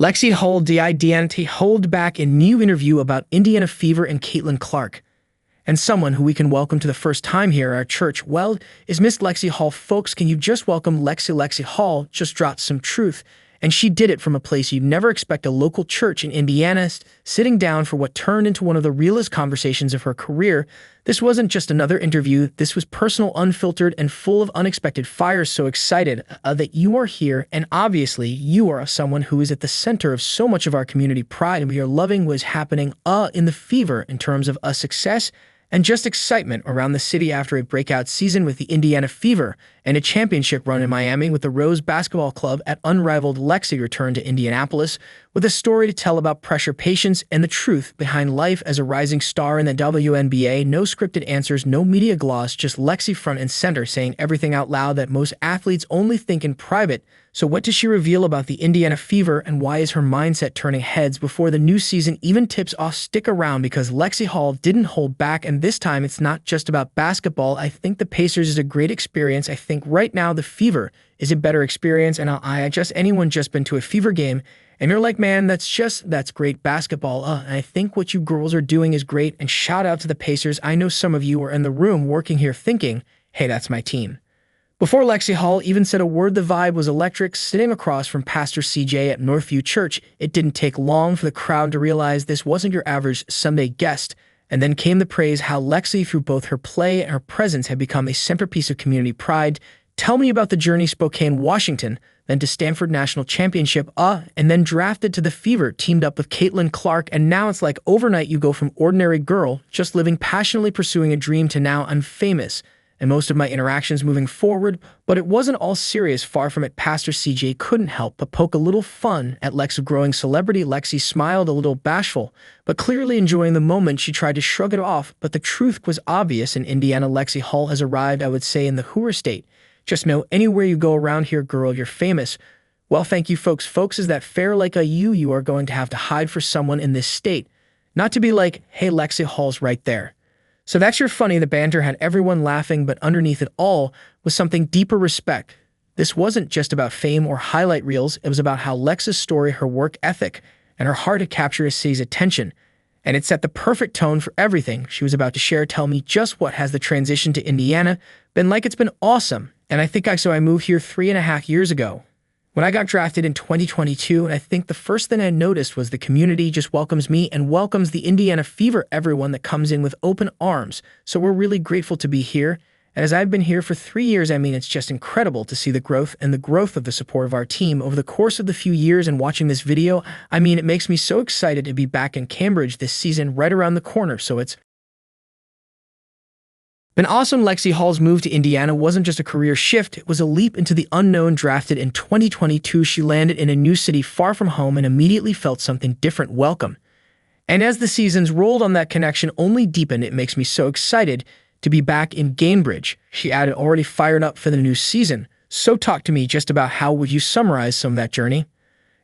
Lexi Hall, DIDN, hold back a new interview about Indiana Fever and Caitlin Clark. And someone who we can welcome to the first time here at our church, well, is Miss Lexi Hall. Folks, can you just welcome Lexi Hall? Just dropped some truth. And she did it from a place you'd never expect, a local church in Indiana, sitting down for what turned into one of the realest conversations of her career. This wasn't just another interview. This was personal, unfiltered, and full of unexpected fire. So excited that you are here. And obviously, you are someone who is at the center of so much of our community pride. And we are loving what is happening in the Fever in terms of success and just excitement around the city after a breakout season with the Indiana Fever and a championship run in Miami with the Rose Basketball Club at Unrivaled Lexi returned to Indianapolis with a story to tell about pressure, patience, and the truth behind life as a rising star in the WNBA. No scripted answers, no media gloss, just Lexi front and center saying everything out loud that most athletes only think in private. So what does she reveal about the Indiana Fever, and why is her mindset turning heads before the new season even tips off? Stick around, because Lexi Hall didn't hold back, and this time it's not just about basketball. I think the Pacers is a great experience. I think right now the Fever is a better experience, and anyone just been to a Fever game and you're like, man, that's great basketball. And I think what you girls are doing is great, and shout out to the Pacers. I know some of you are in the room working here thinking, hey, that's my team. Before Lexi Hall even said a word, the vibe was electric. Sitting across from Pastor CJ at Northview Church, it didn't take long for the crowd to realize this wasn't your average Sunday guest. And then came the praise, how Lexi, through both her play and her presence, had become a centerpiece of community pride. Tell me about the journey. Spokane, Washington, then to Stanford National Championship, and then drafted to the Fever, teamed up with Caitlin Clark, and now it's like overnight you go from ordinary girl, just living passionately pursuing a dream, to now I'm famous. And most of my interactions moving forward, but it wasn't all serious, far from it. Pastor CJ couldn't help but poke a little fun at Lex's growing celebrity. Lexi smiled, a little bashful, but clearly enjoying the moment. She tried to shrug it off, but the truth was obvious. In Indiana, Lexi Hall has arrived, I would say, in the hooer state. Just know anywhere you go around here, girl, you're famous. Well, thank you, folks. Folks, is that fair? Like you are going to have to hide for someone in this state. Not to be like, hey, Lexi Hall's right there. So that's your funny. The banter had everyone laughing, but underneath it all was something deeper: respect. This wasn't just about fame or highlight reels. It was about how Lex's story, her work ethic, and her heart had captured a city's attention. And it set the perfect tone for everything she was about to share. Tell me, just what has the transition to Indiana been like? It's been awesome. And I moved here 3.5 years ago when I got drafted in 2022, and I think the first thing I noticed was the community just welcomes me and welcomes the Indiana Fever, everyone that comes in with open arms. So we're really grateful to be here. And as I've been here for 3 years, it's just incredible to see the growth of the support of our team over the course of the few years. And watching this video, it makes me so excited to be back in Cambridge this season, right around the corner. So it's been awesome. Lexi Hall's move to Indiana wasn't just a career shift, it was a leap into the unknown. Drafted in 2022, she landed in a new city far from home and immediately felt something different: welcome. And as the seasons rolled on, that connection only deepened. It makes me so excited to be back in Cambridge. She added, already fired up for the new season. So talk to me just about how would you summarize some of that journey?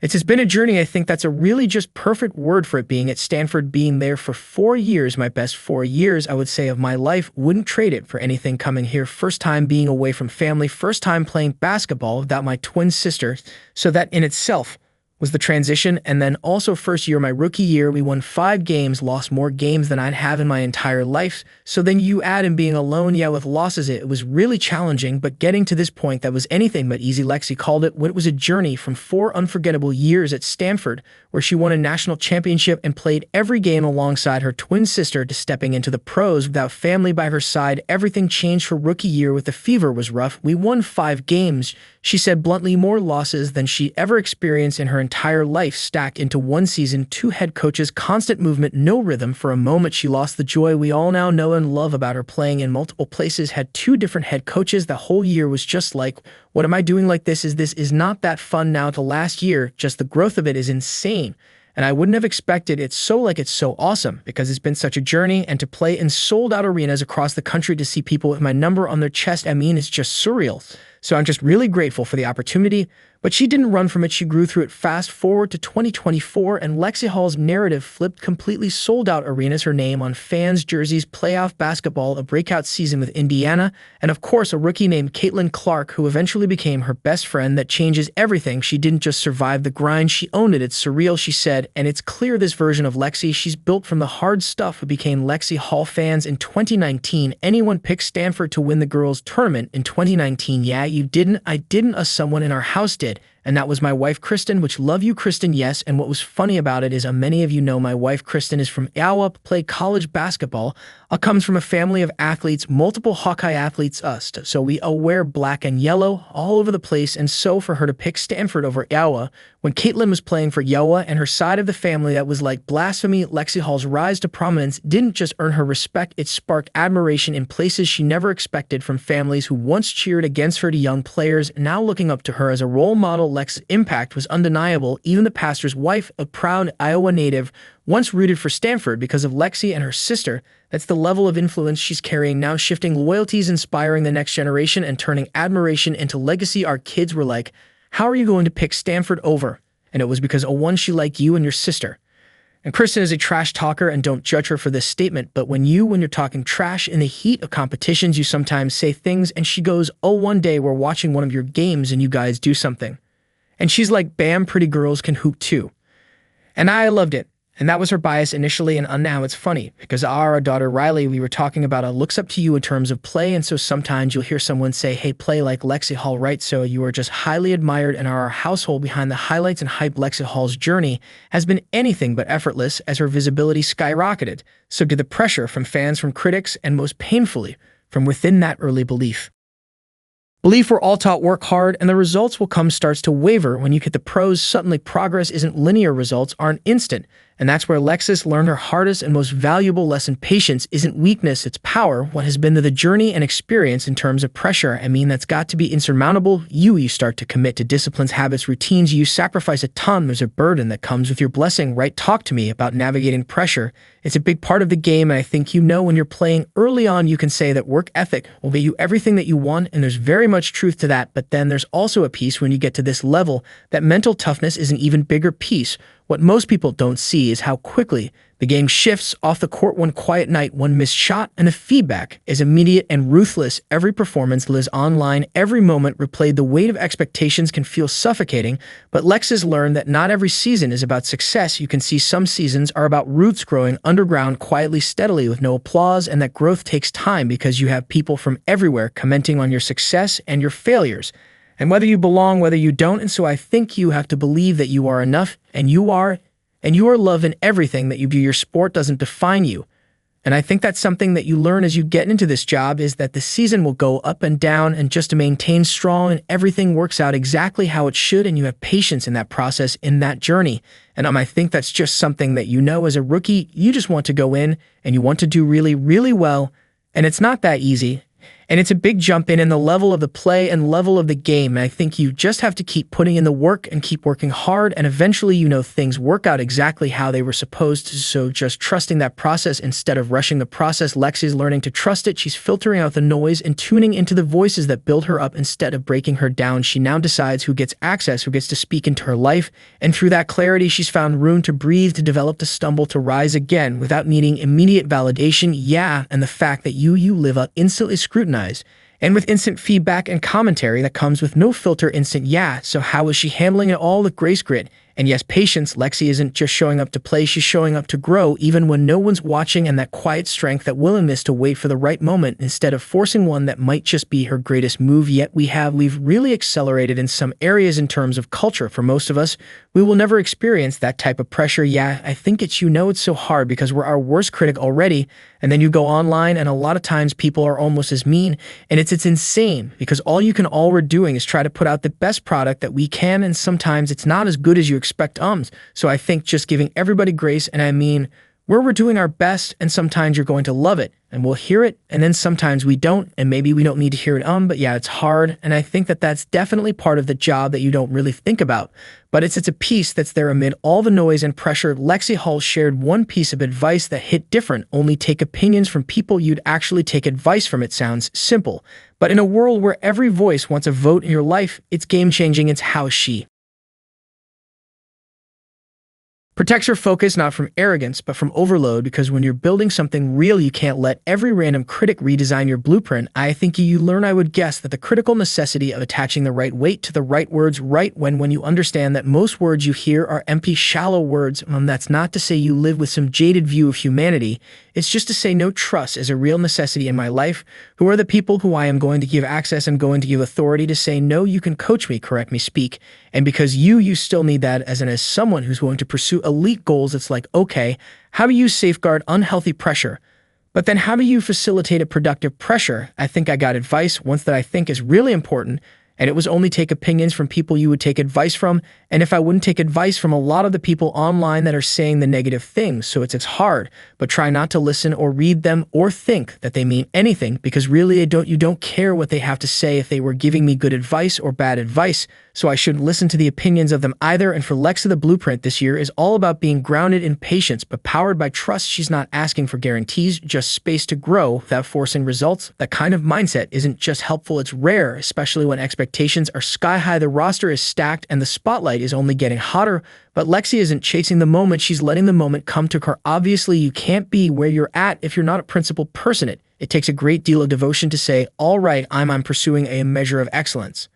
It's been a journey. I think that's a really just perfect word for it. Being at Stanford, being there for 4 years, my best 4 years, I would say, of my life. Wouldn't trade it for anything. Coming here, first time being away from family, first time playing basketball without my twin sister. So that in itself was the transition. And then also first year, my rookie year, we won 5 games, lost more games than I'd have in my entire life. So then you add in being alone, with losses, it was really challenging, but getting to this point that was anything but easy. Lexi called it what it was: a journey from 4 unforgettable years at Stanford, where she won a national championship and played every game alongside her twin sister, to stepping into the pros without family by her side. Everything changed. Her rookie year with the Fever was rough. We won 5 games. She said bluntly, more losses than she ever experienced in her entire life, stacked into one season, 2 head coaches, constant movement, no rhythm. For a moment, she lost the joy we all now know and love about her. Playing in multiple places, had 2 different head coaches. The whole year was just like, what am I doing like this? This is not that fun now. To last year, just the growth of it is insane. And I wouldn't have expected it. It's so awesome, because it's been such a journey, and to play in sold-out arenas across the country, to see people with my number on their chest, it's just surreal. So I'm just really grateful for the opportunity, but she didn't run from it. She grew through it. Fast forward to 2024, and Lexi Hall's narrative flipped completely. Sold out arenas, her name on fans' jerseys, playoff basketball, a breakout season with Indiana, and of course a rookie named Caitlin Clark, who eventually became her best friend. That changes everything. She didn't just survive the grind, she owned it. It's surreal, she said, and it's clear this version of Lexi, she's built from the hard stuff. Who became Lexi Hall fans in 2019. Anyone picked Stanford to win the girls' tournament in 2019? Yeah, you didn't. I didn't. Someone in our house did. And that was my wife, Kristen, which love you, Kristen, yes. And what was funny about it is many of you know my wife, Kristen, is from Iowa, played college basketball, comes from a family of athletes, multiple Hawkeye athletes, so we wear black and yellow all over the place. And so for her to pick Stanford over Iowa, when Caitlin was playing for Iowa and her side of the family, that was like blasphemy. Lexi Hall's rise to prominence didn't just earn her respect, it sparked admiration in places she never expected, from families who once cheered against her to young players now looking up to her as a role model. Lexi's impact was undeniable. Even the pastor's wife, a proud Iowa native, once rooted for Stanford because of Lexi and her sister. That's the level of influence she's carrying now, shifting loyalties, inspiring the next generation, and turning admiration into legacy. Our kids were like, how are you going to pick Stanford over? And it was because, one, she liked you and your sister. And Kristen is a trash talker, and don't judge her for this statement, but when you're talking trash in the heat of competitions, you sometimes say things, and she goes, one day we're watching one of your games and you guys do something. And she's like, bam, pretty girls can hoop too. And I loved it. And that was her bias initially, and now it's funny because our daughter Riley, we were talking about, looks up to you in terms of play, and so sometimes you'll hear someone say, hey, play like Lexi Hall, right? So you are just highly admired, and our household behind the highlights and hype. Lexi Hall's journey has been anything but effortless as her visibility skyrocketed. So did the pressure from fans, from critics, and most painfully, from within that early belief. Belief we're all taught work hard and the results will come starts to waver when you hit the pros. Suddenly progress isn't linear, results aren't instant. And that's where Lexis learned her hardest and most valuable lesson. Patience isn't weakness, it's power. What has been the journey and experience in terms of pressure, that's got to be insurmountable. You start to commit to disciplines, habits, routines. You sacrifice a ton. There's a burden that comes with your blessing, right? Talk to me about navigating pressure. It's a big part of the game, and I think when you're playing early on, you can say that work ethic will get you everything that you want, and there's very much truth to that. But then there's also a piece when you get to this level that mental toughness is an even bigger piece. What most people don't see is how quickly the game shifts off the court. One quiet night, one missed shot, and the feedback is immediate and ruthless. Every performance lives online, every moment replayed. The weight of expectations can feel suffocating, but Lex has learned that not every season is about success. You can see some seasons are about roots growing underground quietly, steadily, with no applause, and that growth takes time because you have people from everywhere commenting on your success and your failures. And whether you belong, whether you don't. And so I think you have to believe that you are enough, and you are loved in everything that you do. Your sport doesn't define you. And I think that's something that you learn as you get into this job, is that the season will go up and down, and just to maintain strong and everything works out exactly how it should, and you have patience in that process, in that journey. And I think that's just something that as a rookie, you just want to go in and you want to do really, really well, and it's not that easy. And it's a big jump in the level of the play and level of the game. And I think you just have to keep putting in the work and keep working hard. And eventually, things work out exactly how they were supposed to. So just trusting that process instead of rushing the process. Lexi's learning to trust it. She's filtering out the noise and tuning into the voices that build her up instead of breaking her down. She now decides who gets access, who gets to speak into her life. And through that clarity, she's found room to breathe, to develop, to stumble, to rise again without needing immediate validation. Yeah, and the fact that you live up instantly scrutinized. And with instant feedback and commentary that comes with no filter, instant. Yeah, so how is she handling it all with grace, grit, and yes, patience? Lexi isn't just showing up to play, she's showing up to grow, even when no one's watching, and that quiet strength, that willingness to wait for the right moment instead of forcing one that might just be her greatest move yet. We've really accelerated in some areas in terms of culture. For most of us, we will never experience that type of pressure. Yeah, I think it's so hard because we're our worst critic already, and then you go online and a lot of times people are almost as mean, and it's insane because all we're doing is try to put out the best product that we can, and sometimes it's not as good as you expect. So I think just giving everybody grace, and where we're doing our best, and sometimes you're going to love it and we'll hear it, and then sometimes we don't, and maybe we don't need to hear it, but yeah, it's hard, and I think that that's definitely part of the job that you don't really think about. But it's a piece that's there amid all the noise and pressure. Lexi Hall shared one piece of advice that hit different: only take opinions from people you'd actually take advice from. It sounds simple, but in a world where every voice wants a vote in your life, it's game-changing. It's how she protects your focus, not from arrogance, but from overload, because when you're building something real, you can't let every random critic redesign your blueprint. I think you learn, I would guess, that the critical necessity of attaching the right weight to the right words right when you understand that most words you hear are empty, shallow words. That's not to say you live with some jaded view of humanity. It's just to say no, trust is a real necessity in my life. Who are the people who I am going to give access and going to give authority to say, no, you can coach me, correct me, speak. And because you still need that as someone who's going to pursue elite goals, it's like, okay, how do you safeguard unhealthy pressure? But then how do you facilitate a productive pressure? I think I got advice once that I think is really important, and it was only take opinions from people you would take advice from. And if I wouldn't take advice from a lot of the people online that are saying the negative things, so it's hard, but try not to listen or read them or think that they mean anything, because really you don't care what they have to say if they were giving me good advice or bad advice. So I shouldn't listen to the opinions of them either. And for Lexi, the blueprint this year is all about being grounded in patience, but powered by trust. She's not asking for guarantees, just space to grow without forcing results. That kind of mindset isn't just helpful, it's rare, especially when expectations are sky high. The roster is stacked and the spotlight is only getting hotter. But Lexi isn't chasing the moment, she's letting the moment come to her. Obviously, you can't be where you're at if you're not a principled person. It takes a great deal of devotion to say, all right, I'm pursuing a measure of excellence.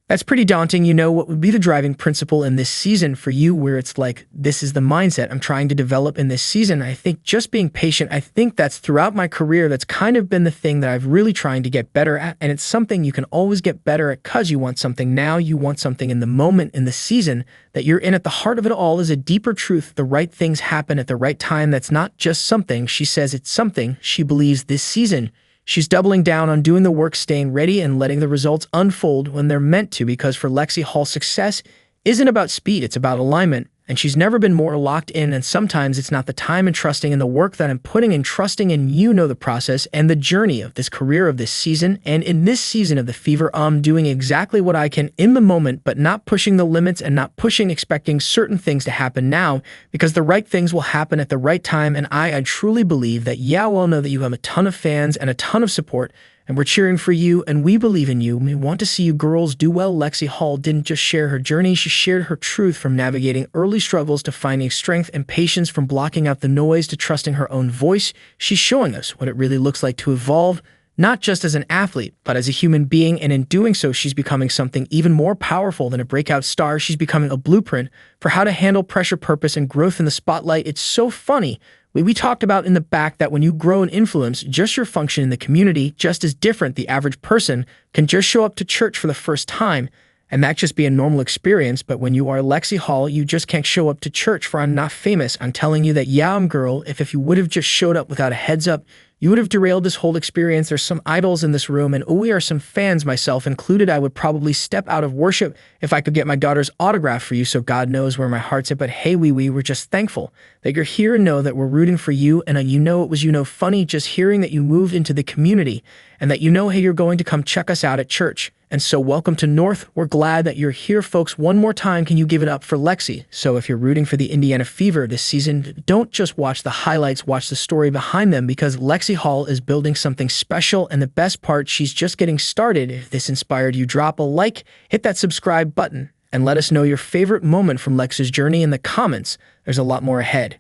That's pretty daunting. What would be the driving principle in this season for you, where it's like, this is the mindset I'm trying to develop in this season? I think just being patient. I think that's throughout my career, that's kind of been the thing that I've really trying to get better at. And it's something you can always get better at, because you want something now, you want something in the moment, in the season that you're in. At the heart of it all is a deeper truth. The right things happen at the right time. That's not just something she says, it's something she believes. This season, she's doubling down on doing the work, staying ready, and letting the results unfold when they're meant to, because for Lexi Hall, success isn't about speed, it's about alignment. And she's never been more locked in, and sometimes it's not the time, and trusting in the work that I'm putting in, trusting in the process and the journey of this career, of this season. And in this season of the fever, I'm doing exactly what I can in the moment, but not pushing the limits and not expecting certain things to happen now, because the right things will happen at the right time. And I truly believe that, know that you have a ton of fans and a ton of support, and we're cheering for you, and we believe in you. We want to see you girls do well. Lexi Hall didn't just share her journey, she shared her truth, from navigating early struggles to finding strength and patience, from blocking out the noise to trusting her own voice. She's showing us what it really looks like to evolve, not just as an athlete, but as a human being. And in doing so, she's becoming something even more powerful than a breakout star. She's becoming a blueprint for how to handle pressure, purpose, and growth in the spotlight. It's so funny. We talked about in the back that when you grow and influence, just your function in the community just is different. The average person can just show up to church for the first time, and that just be a normal experience. But when you are Lexi Hall, you just can't show up to church for I'm not famous. I'm telling you that, girl, if you would have just showed up without a heads up, you would have derailed this whole experience. There's some idols in this room, and we are some fans, myself included. I would probably step out of worship if I could get my daughter's autograph for you, so God knows where my heart's at. But hey, we're just thankful that you're here, and know that we're rooting for you. And it was funny just hearing that you moved into the community, and that hey, you're going to come check us out at church. And so welcome to North. We're glad that you're here, folks. One more time, can you give it up for Lexi? So if you're rooting for the Indiana Fever this season, don't just watch the highlights, watch the story behind them, because Lexi Hall is building something special. And the best part, she's just getting started. If this inspired you, drop a like, hit that subscribe button, and let us know your favorite moment from Lexi's journey in the comments. There's a lot more ahead.